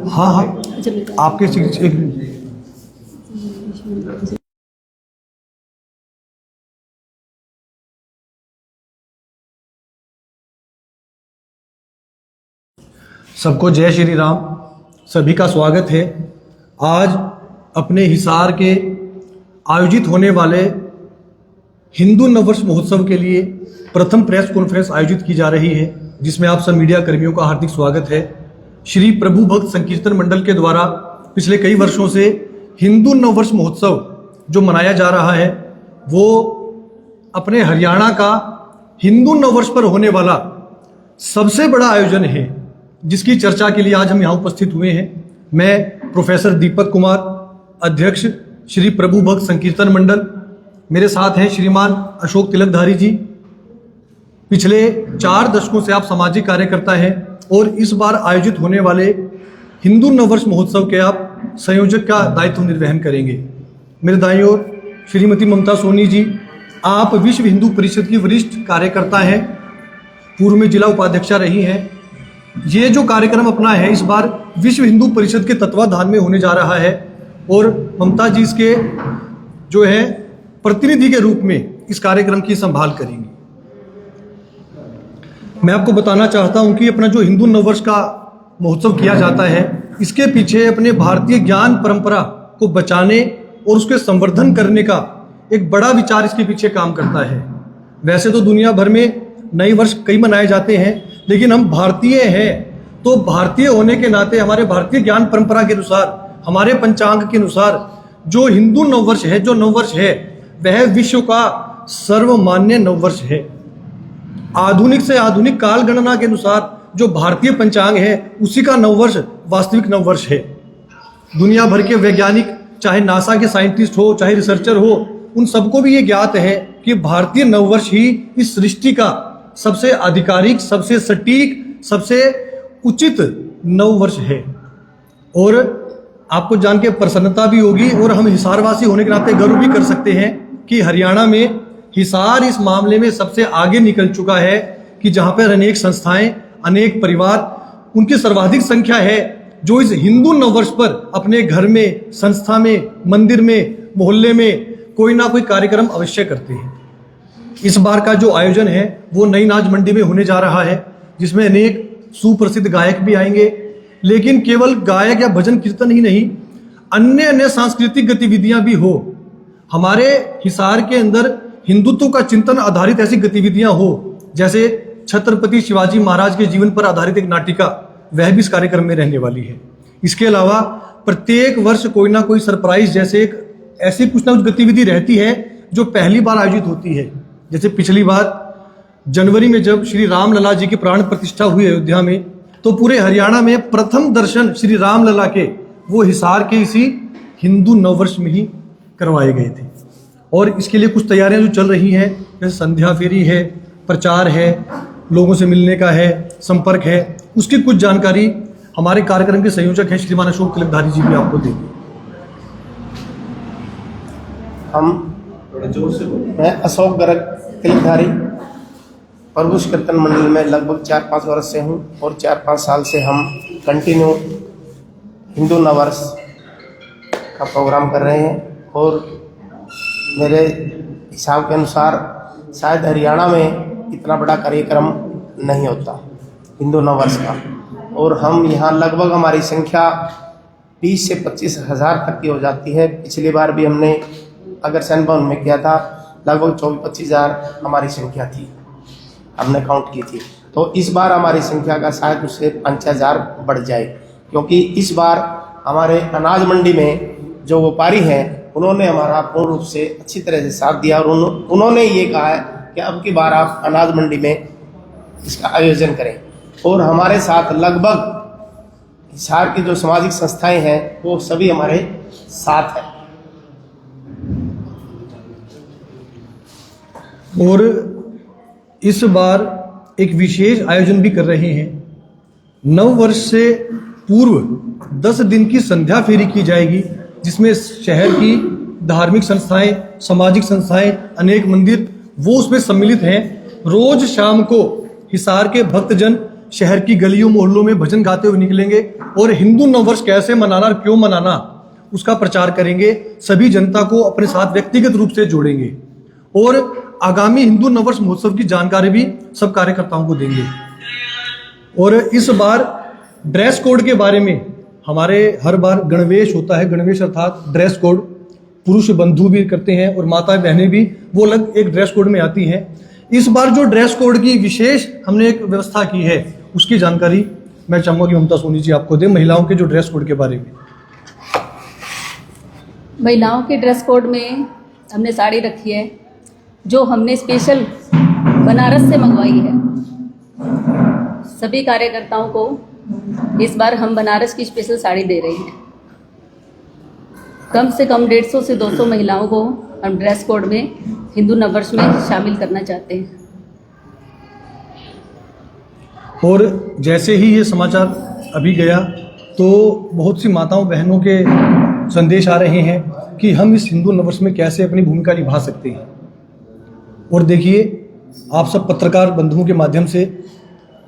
हाँ हाँ आपके सबको जय श्री राम। सभी का स्वागत है। आज अपने हिसार के आयोजित होने वाले हिंदू नववर्ष महोत्सव के लिए प्रथम प्रेस कॉन्फ्रेंस आयोजित की जा रही है, जिसमें आप सब मीडिया कर्मियों का हार्दिक स्वागत है। श्री प्रभु भक्त संकीर्तन मंडल के द्वारा पिछले कई वर्षों से हिंदू नववर्ष महोत्सव जो मनाया जा रहा है, वो अपने हरियाणा का हिंदू नववर्ष पर होने वाला सबसे बड़ा आयोजन है, जिसकी चर्चा के लिए आज हम यहाँ उपस्थित हुए हैं। मैं प्रोफेसर दीपक कुमार, अध्यक्ष श्री प्रभु भक्त संकीर्तन मंडल। मेरे साथ हैं श्रीमान अशोक तिलकधारी जी। पिछले 4 दशकों से आप सामाजिक कार्यकर्ता हैं और इस बार आयोजित होने वाले हिंदू नववर्ष महोत्सव के आप संयोजक का दायित्व निर्वहन करेंगे। मेरे दाईं ओर श्रीमती ममता सोनी जी, आप विश्व हिंदू परिषद की वरिष्ठ कार्यकर्ता हैं, पूर्व में जिला उपाध्यक्षा रही हैं। ये जो कार्यक्रम अपना है इस बार विश्व हिंदू परिषद के तत्वाधान में होने जा रहा है और ममता जी इसके जो है प्रतिनिधि के रूप में इस कार्यक्रम की संभाल करेंगी। मैं आपको बताना चाहता हूं कि अपना जो हिंदू नववर्ष का महोत्सव किया जाता है, इसके पीछे अपने भारतीय ज्ञान परंपरा को बचाने और उसके संवर्धन करने का एक बड़ा विचार इसके पीछे काम करता है। वैसे तो दुनिया भर में नए वर्ष कई मनाए जाते हैं, लेकिन हम भारतीय हैं, तो भारतीय होने के नाते हमारे भारतीय ज्ञान परंपरा के अनुसार, हमारे पंचांग के अनुसार जो हिंदू नववर्ष है, जो नववर्ष है, वह विश्व का सर्वमान्य नववर्ष है। आधुनिक से आधुनिक काल गणना के अनुसार जो भारतीय पंचांग है, उसी का नववर्ष वास्तविक नववर्ष है। दुनिया भर के वैज्ञानिक, चाहे नासा के साइंटिस्ट हो, चाहे रिसर्चर हो, उन सबको भी ये ज्ञात है कि भारतीय नववर्ष ही इस सृष्टि का सबसे आधिकारिक, सबसे सटीक, सबसे उचित नववर्ष है। और आपको जान के प्रसन्नता भी होगी और हम हिसारवासी होने के नाते गर्व भी कर सकते हैं कि हरियाणा में हिसार इस मामले में सबसे आगे निकल चुका है कि जहां पर अनेक संस्थाएं, अनेक परिवार, उनकी सर्वाधिक संख्या है जो इस हिंदू नववर्ष पर अपने घर में, संस्था में, मंदिर में, मोहल्ले में कोई ना कोई कार्यक्रम अवश्य करते हैं। इस बार का जो आयोजन है वो नई नाज मंडी में होने जा रहा है, जिसमें अनेक सुप्रसिद्ध गायक भी आएंगे। लेकिन केवल गायक या भजन कीर्तन ही नहीं, अन्य सांस्कृतिक गतिविधियां भी हो। हमारे हिसार के अंदर हिंदुत्व का चिंतन आधारित ऐसी गतिविधियां हो, जैसे छत्रपति शिवाजी महाराज के जीवन पर आधारित एक नाटिका, वह भी इस कार्यक्रम में रहने वाली है। इसके अलावा प्रत्येक वर्ष कोई ना कोई सरप्राइज, जैसे एक ऐसी कुछ ना कुछ गतिविधि रहती है जो पहली बार आयोजित होती है। जैसे पिछली बार जनवरी में जब श्री रामलला जी की प्राण प्रतिष्ठा हुई अयोध्या में, तो पूरे हरियाणा में प्रथम दर्शन श्री रामलला के वो हिसार के इसी हिंदू नववर्ष में ही करवाए गए थे। और इसके लिए कुछ तैयारियां जो चल रही हैं, जैसे संध्या फेरी है, प्रचार है, लोगों से मिलने का है, संपर्क है, उसकी कुछ जानकारी हमारे कार्यक्रम के संयोजक हैं श्रीमान अशोक तिलकधारी जी भी आपको देंगे। मैं अशोक गर्ग तिलकधारी प्रभु कीर्तन मंडल में लगभग 4-5 वर्ष से हूँ और 4-5 साल से हम कंटिन्यू हिंदू नववर्ष का प्रोग्राम कर रहे हैं। और मेरे हिसाब के अनुसार शायद हरियाणा में इतना बड़ा कार्यक्रम नहीं होता हिंदू नववर्ष का। और हम यहाँ लगभग हमारी संख्या 20 से 25 हज़ार तक की हो जाती है। पिछली बार भी हमने अगर सैन भवन में किया था, लगभग 24-25 हज़ार हमारी संख्या थी, हमने काउंट की थी। तो इस बार हमारी संख्या का शायद उससे 5 हज़ार बढ़ जाए, क्योंकि इस बार हमारे अनाज मंडी में जो व्यापारी हैं उन्होंने हमारा पूर्ण रूप से अच्छी तरह से साथ दिया और उन्होंने ये कहा है कि अब की बार आप अनाज मंडी में इसका आयोजन करें। और हमारे साथ लगभग हिसार की जो सामाजिक संस्थाएं हैं वो सभी हमारे साथ हैं। और इस बार एक विशेष आयोजन भी कर रहे हैं। नव वर्ष से पूर्व 10 दिन की संध्या फेरी की जाएगी, जिसमें शहर की धार्मिक संस्थाएं, सामाजिक संस्थाएं, अनेक मंदिर वो उसमें सम्मिलित हैं। रोज शाम को हिसार के भक्तजन शहर की गलियों मोहल्लों में भजन गाते हुए निकलेंगे और हिंदू नववर्ष कैसे मनाना और क्यों मनाना उसका प्रचार करेंगे। सभी जनता को अपने साथ व्यक्तिगत रूप से जोड़ेंगे और आगामी हिंदू नववर्ष महोत्सव की जानकारी भी सब कार्यकर्ताओं को देंगे। और इस बार ड्रेस कोड के बारे में हमारे हर बार गणवेश होता है, गणवेश अर्थात ड्रेस कोड पुरुष बंधु भी करते हैं और माता बहनें भी वो अलग एक ड्रेस कोड में आती हैं। इस बार जो ड्रेस कोड की विशेष हमने एक व्यवस्था की है उसकी जानकारी मैं चाहूँगा कि ममता सोनी जी आपको दें, महिलाओं के जो ड्रेस कोड के बारे में। महिलाओं के ड्रेस कोड में हमने साड़ी रखी है जो हमने स्पेशल बनारस से मंगवाई है। सभी कार्यकर्ताओं को इस बार हम बनारस की स्पेशल साड़ी दे रहे हैं। कम से कम 150 से 200 महिलाओं को हम ड्रेस कोड में हिंदू नववर्ष में शामिल करना चाहते हैं। और जैसे ही ये समाचार अभी गया तो बहुत सी माताओं बहनों के संदेश आ रहे हैं कि हम इस हिंदू नववर्ष में कैसे अपनी भूमिका निभा सकते हैं। और देखिए, आप सब पत्रकार बंधुओं के माध्यम से,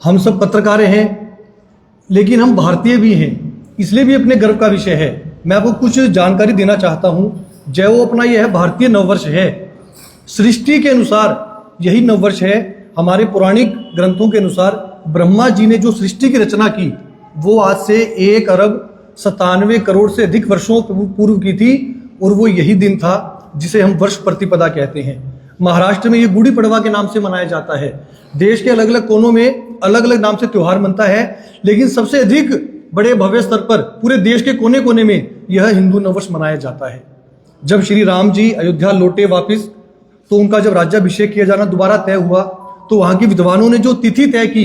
हम सब पत्रकार हैं लेकिन हम भारतीय भी हैं, इसलिए भी अपने गर्व का विषय है। मैं आपको कुछ जानकारी देना चाहता हूँ। जो अपना यह है भारतीय नववर्ष है, सृष्टि के अनुसार यही नववर्ष है। हमारे पौराणिक ग्रंथों के अनुसार ब्रह्मा जी ने जो सृष्टि की रचना की वो आज से 1 अरब 97 करोड़ से अधिक वर्षों पूर्व की थी और वो यही दिन था जिसे हम वर्ष प्रतिपदा कहते हैं। महाराष्ट्र में ये गुड़ी पड़वा के नाम से मनाया जाता है। देश के अलग अलग कोनों में अलग अलग नाम से त्योहार मनता है, लेकिन सबसे अधिक बड़े भव्य स्तर पर पूरे देश के कोने कोने में यह हिंदू नववर्ष मनाया जाता है। जब श्री राम जी अयोध्या लौटे वापिस तो उनका जब राज्याभिषेक किया जाना दोबारा तय हुआ तो वहां के विद्वानों ने जो तिथि तय की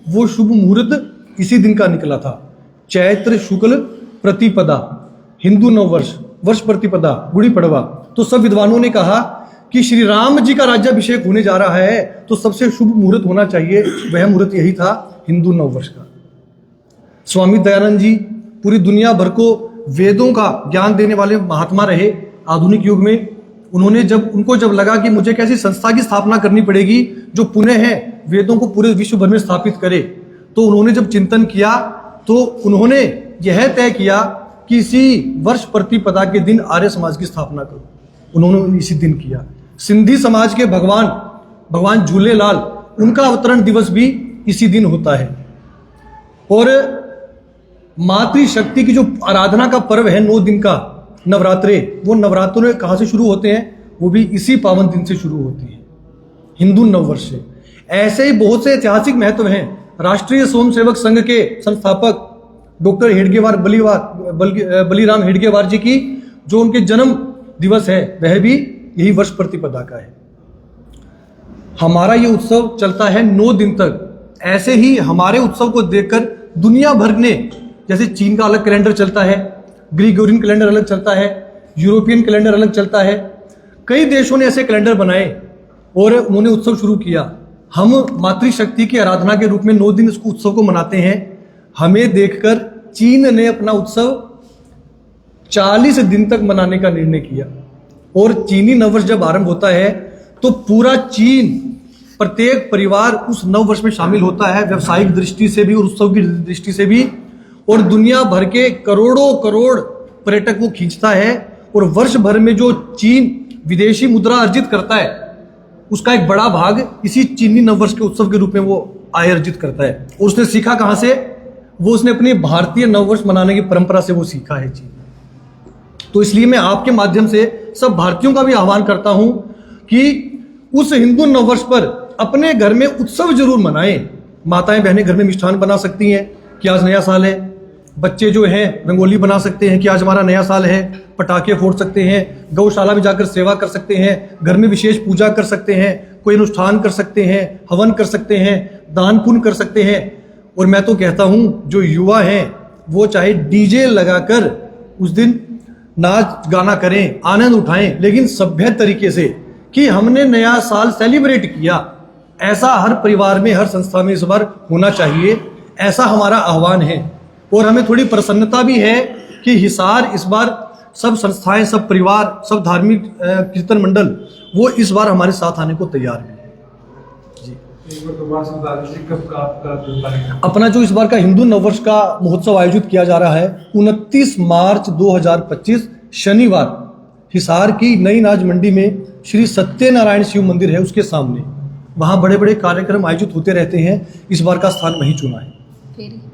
वो शुभ मुहूर्त इसी दिन का निकला था। चैत्र शुक्ल प्रतिपदा हिंदू नववर्ष, वर्ष प्रतिपदा गुड़ी पड़वा। तो सब विद्वानों ने कहा कि श्री राम जी का राज्याभिषेक होने जा रहा है तो सबसे शुभ मुहूर्त होना चाहिए, वह मुहूर्त यही था हिंदू नववर्ष का। स्वामी दयानंद जी पूरी दुनिया भर को वेदों का ज्ञान देने वाले महात्मा रहे आधुनिक युग में। उनको जब लगा कि मुझे कैसी संस्था की स्थापना करनी पड़ेगी जो पुनः है वेदों को पूरे विश्व भर में स्थापित करे, तो उन्होंने जब चिंतन किया तो उन्होंने यह तय किया कि इसी वर्ष प्रतिपदा के दिन आर्य समाज की स्थापना करो। उन्होंने इसी दिन किया। सिंधी समाज के भगवान झूलेलाल, उनका अवतरण दिवस भी इसी दिन होता है। और मातृशक्ति की जो आराधना का पर्व है 9 दिन का नवरात्रे, वो नवरात्रों कहाँ से शुरू होते हैं? वो भी इसी पावन दिन से शुरू होती है, हिंदू नववर्ष से। ऐसे ही बहुत से ऐतिहासिक महत्व हैं। राष्ट्रीय स्वयंसेवक संघ के संस्थापक डॉक्टर हेडगेवार बलीराम हेडगेवार जी की जो उनके जन्म दिवस है वह भी यही वर्ष प्रतिपदा का है। हमारा ये उत्सव चलता है 9 दिन तक। ऐसे ही हमारे उत्सव को देखकर दुनिया भर ने, जैसे चीन का अलग कैलेंडर चलता है, ग्रीगोरियन कैलेंडर अलग चलता है, यूरोपियन कैलेंडर अलग चलता है, कई देशों ने ऐसे कैलेंडर बनाए और उन्होंने उत्सव शुरू किया। हम मातृशक्ति की आराधना के रूप में 9 दिन इस उत्सव को मनाते हैं। हमें देखकर चीन ने अपना उत्सव 40 दिन तक मनाने का निर्णय किया। और चीनी नववर्ष जब आरंभ होता है तो पूरा चीन, प्रत्येक परिवार उस नववर्ष में शामिल होता है, व्यवसायिक दृष्टि से भी और उत्सव की दृष्टि से भी। और दुनिया भर के करोड़ों करोड़ पर्यटक वो खींचता है। और वर्ष भर में जो चीन विदेशी मुद्रा अर्जित करता है उसका एक बड़ा भाग इसी चीनी नववर्ष के उत्सव के रूप में वो आय अर्जित करता है। और उसने सीखा कहाँ से? वो उसने अपनी भारतीय नववर्ष मनाने की परंपरा से वो सीखा है चीन। तो इसलिए मैं आपके माध्यम से सब भारतीयों का भी आह्वान करता हूं कि उस हिंदू नववर्ष पर अपने घर में उत्सव जरूर मनाएं। माताएं बहनें घर में मिष्ठान बना सकती हैं कि आज नया साल है। बच्चे जो हैं रंगोली बना सकते हैं कि आज हमारा नया साल है। पटाखे फोड़ सकते हैं, गौशाला में जाकर सेवा कर सकते हैं, घर में विशेष पूजा कर सकते हैं, कोई अनुष्ठान कर सकते हैं, हवन कर सकते हैं, दान पुण्य कर सकते हैं। और मैं तो कहता हूं जो युवा हैं वो चाहे डीजे लगाकर उस दिन नाच गाना करें, आनंद उठाएं, लेकिन सभ्य तरीके से कि हमने नया साल सेलिब्रेट किया। ऐसा हर परिवार में, हर संस्था में इस बार होना चाहिए, ऐसा हमारा आह्वान है। और हमें थोड़ी प्रसन्नता भी है कि हिसार इस बार सब संस्थाएं, सब परिवार, सब धार्मिक कीर्तन मंडल वो इस बार हमारे साथ आने को तैयार हैं। जी। अपना जो इस बार का हिंदू नववर्ष का महोत्सव आयोजित किया जा रहा है 29 मार्च 2025 शनिवार हिसार की नई नाज मंडी में श्री सत्यनारायण शिव मंदिर है, उसके सामने वहां बड़े बड़े कार्यक्रम आयोजित होते रहते हैं। इस बार का स्थान वहीं चुना है। फिर